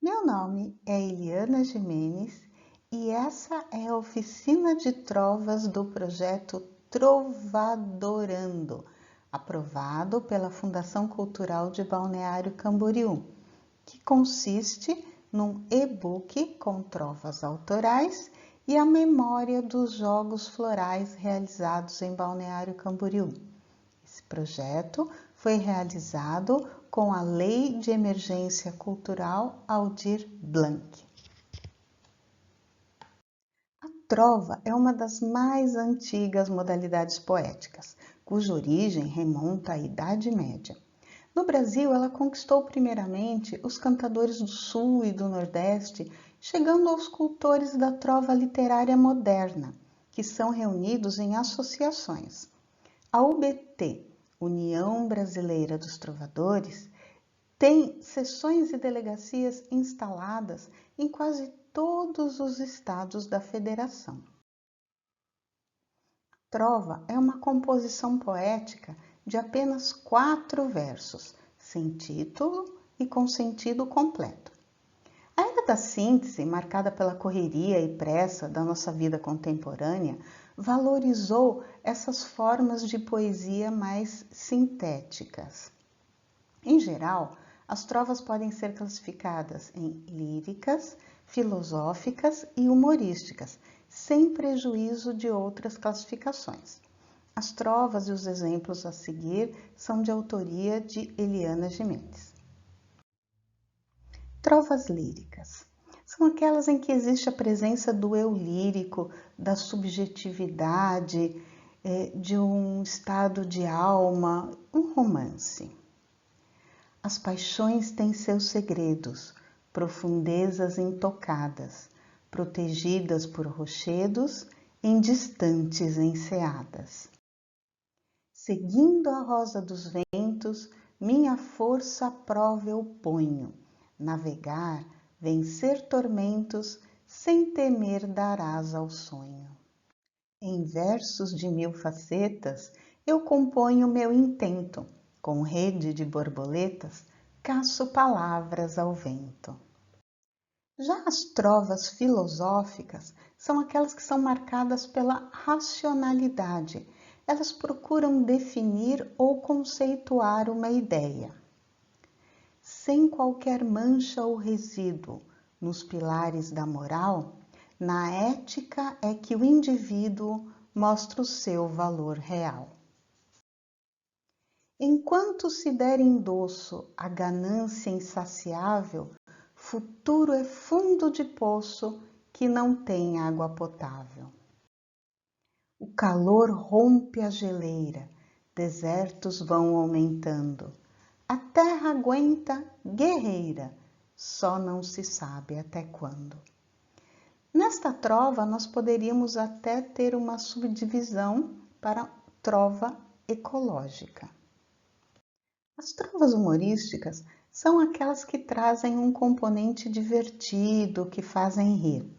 Meu nome é Eliana Gimenez e essa é a oficina de trovas do projeto Trovadorando, aprovado pela Fundação Cultural de Balneário Camboriú, que consiste num e-book com trovas autorais e a memória dos jogos florais realizados em Balneário Camboriú. Esse projeto foi realizado com a Lei de Emergência Cultural Aldir Blanc. A trova é uma das mais antigas modalidades poéticas, cuja origem remonta à Idade Média. No Brasil, ela conquistou primeiramente os cantadores do Sul e do Nordeste, chegando aos cultores da trova literária moderna, que são reunidos em associações. A UBT, União Brasileira dos Trovadores, tem seções e delegacias instaladas em quase todos os estados da federação. Trova é uma composição poética de apenas 4 versos, sem título e com sentido completo. A era da síntese, marcada pela correria e pressa da nossa vida contemporânea, valorizou essas formas de poesia mais sintéticas. Em geral, as trovas podem ser classificadas em líricas, filosóficas e humorísticas, sem prejuízo de outras classificações. As trovas e os exemplos a seguir são de autoria de Eliana Gimenez. Trovas líricas são aquelas em que existe a presença do eu lírico, da subjetividade, de um estado de alma, um romance. As paixões têm seus segredos, profundezas intocadas, protegidas por rochedos em distantes enseadas. Seguindo a rosa dos ventos, minha força à prova eu ponho, navegar, vencer tormentos, sem temer dar asa ao sonho. Em versos de 1000 facetas, eu componho meu intento, com rede de borboletas, caço palavras ao vento. Já as trovas filosóficas são aquelas que são marcadas pela racionalidade. Elas procuram definir ou conceituar uma ideia. Sem qualquer mancha ou resíduo nos pilares da moral, na ética é que o indivíduo mostra o seu valor real. Enquanto se der endosso à ganância insaciável, futuro é fundo de poço que não tem água potável. O calor rompe a geleira, desertos vão aumentando. A terra aguenta guerreira, só não se sabe até quando. Nesta trova, nós poderíamos até ter uma subdivisão para trova ecológica. As trovas humorísticas são aquelas que trazem um componente divertido, que fazem rir.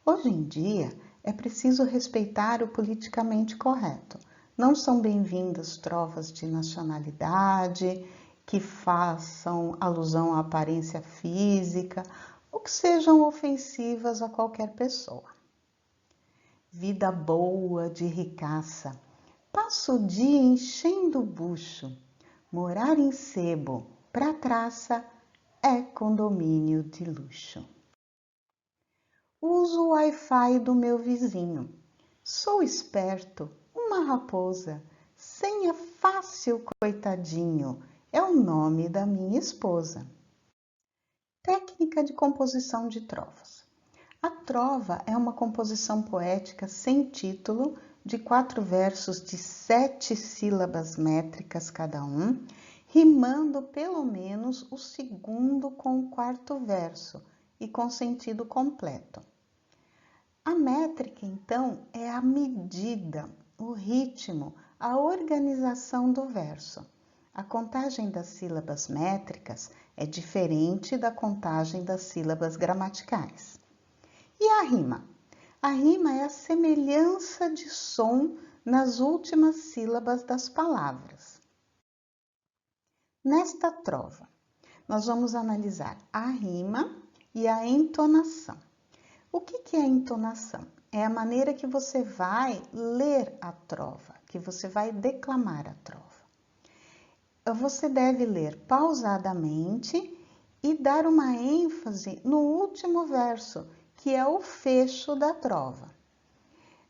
Hoje em dia, é preciso respeitar o politicamente correto. Não são bem-vindas trovas de nacionalidade, que façam alusão à aparência física ou que sejam ofensivas a qualquer pessoa. Vida boa de ricaça, passo o dia enchendo o bucho. Morar em sebo, pra traça, é condomínio de luxo. Uso o Wi-Fi do meu vizinho. Sou esperto, uma raposa. Senha fácil, coitadinho, é o nome da minha esposa. Técnica de composição de trovas. A trova é uma composição poética sem título, de 4 versos de 7 sílabas métricas cada um, rimando pelo menos o segundo com o 4º verso e com sentido completo. A métrica, então, é a medida, o ritmo, a organização do verso. A contagem das sílabas métricas é diferente da contagem das sílabas gramaticais. E a rima? A rima é a semelhança de som nas últimas sílabas das palavras. Nesta trova, nós vamos analisar a rima e a entonação. O que é a entonação? É a maneira que você vai ler a trova, que você vai declamar a trova. Você deve ler pausadamente e dar uma ênfase no último verso, que é o fecho da trova.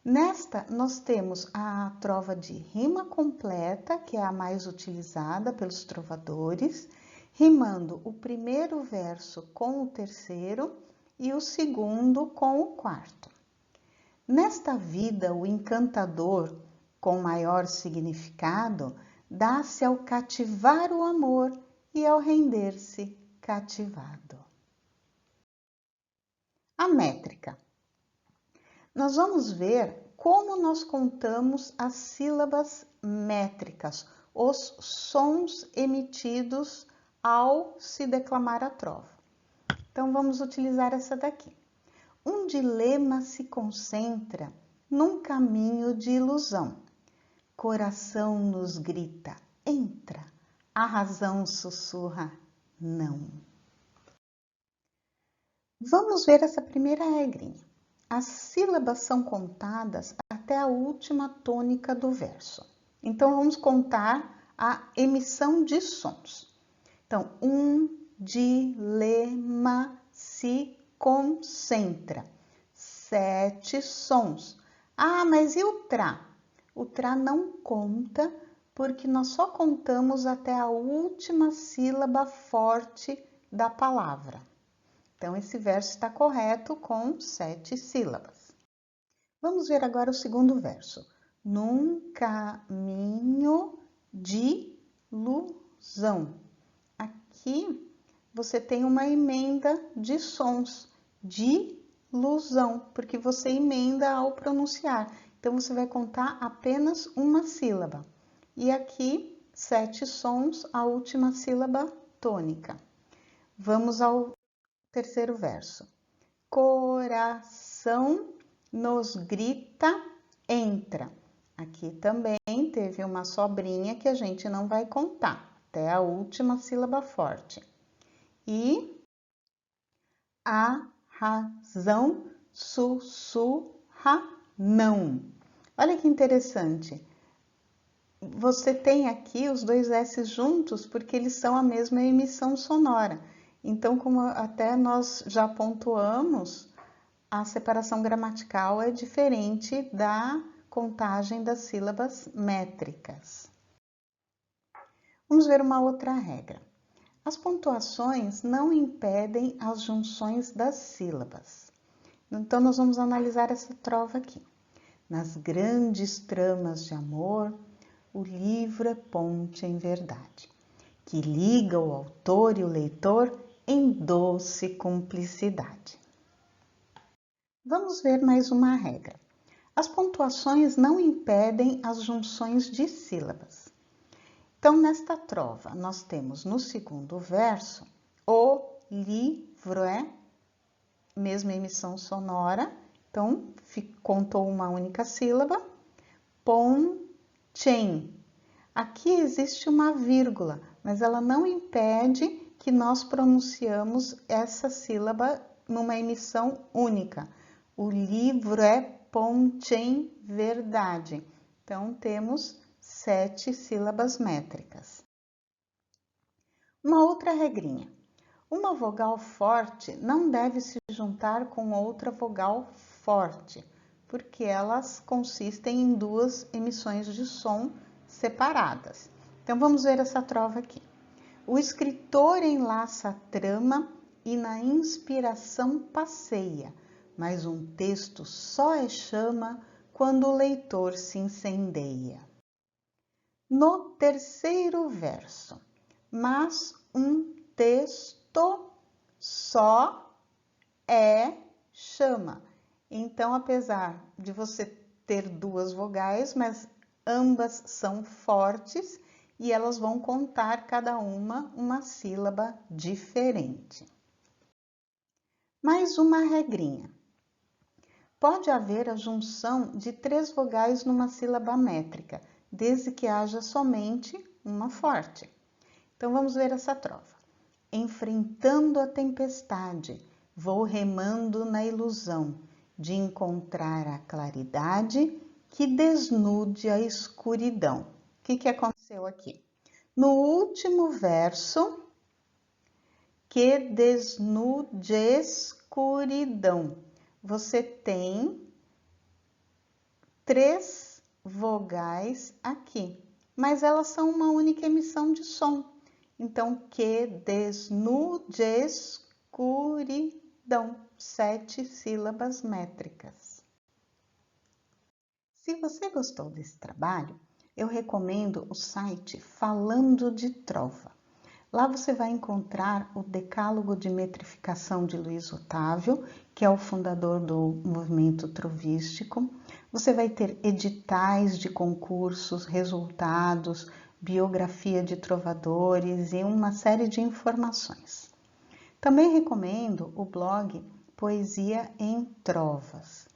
Nesta, nós temos a trova de rima completa, que é a mais utilizada pelos trovadores, rimando o primeiro verso com o terceiro e o segundo com o quarto. Nesta vida, o encantador, com maior significado, dá-se ao cativar o amor e ao render-se cativado. A métrica. Nós vamos ver como nós contamos as sílabas métricas, os sons emitidos ao se declamar a trova. Então, vamos utilizar essa daqui. Um dilema se concentra num caminho de ilusão. Coração nos grita, entra. A razão sussurra, não. Vamos ver essa primeira regrinha. As sílabas são contadas até a última tônica do verso. Então, vamos contar a emissão de sons. Então, um dilema se concentra. 7 sons. Ah, mas e o tra? O tra não conta porque nós só contamos até a última sílaba forte da palavra. Então, esse verso está correto com 7 sílabas. Vamos ver agora o segundo verso. Num caminho de ilusão. Aqui você tem uma emenda de sons, de ilusão, porque você emenda ao pronunciar. Então, você vai contar apenas uma sílaba. E aqui, 7 sons, a última sílaba tônica. Vamos ao terceiro verso. Coração nos grita, entra. Aqui também teve uma sobrinha que a gente não vai contar, até a última sílaba forte. E a razão sussurra, não. Olha que interessante. Você tem aqui os 2 S juntos porque eles são a mesma emissão sonora. Então, como até nós já pontuamos, a separação gramatical é diferente da contagem das sílabas métricas. Vamos ver uma outra regra. As pontuações não impedem as junções das sílabas. Então, nós vamos analisar essa trova aqui. Nas grandes tramas de amor, o livro é ponte em verdade, que liga o autor e o leitor em doce cumplicidade. Vamos ver mais uma regra. As pontuações não impedem as junções de sílabas. Então, nesta trova, nós temos no segundo verso, o livro é, mesma emissão sonora, então contou uma única sílaba, pontem. Aqui existe uma vírgula, mas ela não impede que nós pronunciamos essa sílaba numa emissão única. O livro é ponte em verdade. Então, temos 7 sílabas métricas. Uma outra regrinha. Uma vogal forte não deve se juntar com outra vogal forte, porque elas consistem em 2 emissões de som separadas. Então, vamos ver essa trova aqui. O escritor enlaça a trama e na inspiração passeia, mas um texto só é chama quando o leitor se incendeia. No terceiro verso, mas um texto só é chama. Então, apesar de você ter 2 vogais, mas ambas são fortes e elas vão contar cada uma sílaba diferente. Mais uma regrinha. Pode haver a junção de 3 vogais numa sílaba métrica, desde que haja somente uma forte. Então, vamos ver essa trova. Enfrentando a tempestade, vou remando na ilusão de encontrar a claridade que desnude a escuridão. O que aconteceu aqui? No último verso, que desnude escuridão. Você tem 3 vogais aqui, mas elas são uma única emissão de som. Então, que desnude escuridão, 7 sílabas métricas. Se você gostou desse trabalho, eu recomendo o site Falando de Trova. Lá você vai encontrar o Decálogo de Metrificação de Luiz Otávio, que é o fundador do movimento trovístico. Você vai ter editais de concursos, resultados, biografia de trovadores e uma série de informações. Também recomendo o blog Poesia em Trovas.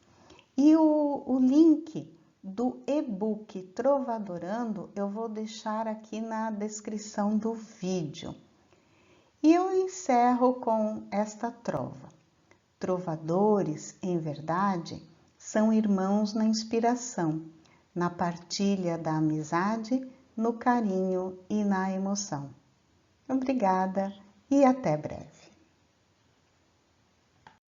E o link do e-book Trovadorando eu vou deixar aqui na descrição do vídeo. E eu encerro com esta trova. Trovadores, em verdade, são irmãos na inspiração, na partilha da amizade, no carinho e na emoção. Obrigada e até breve.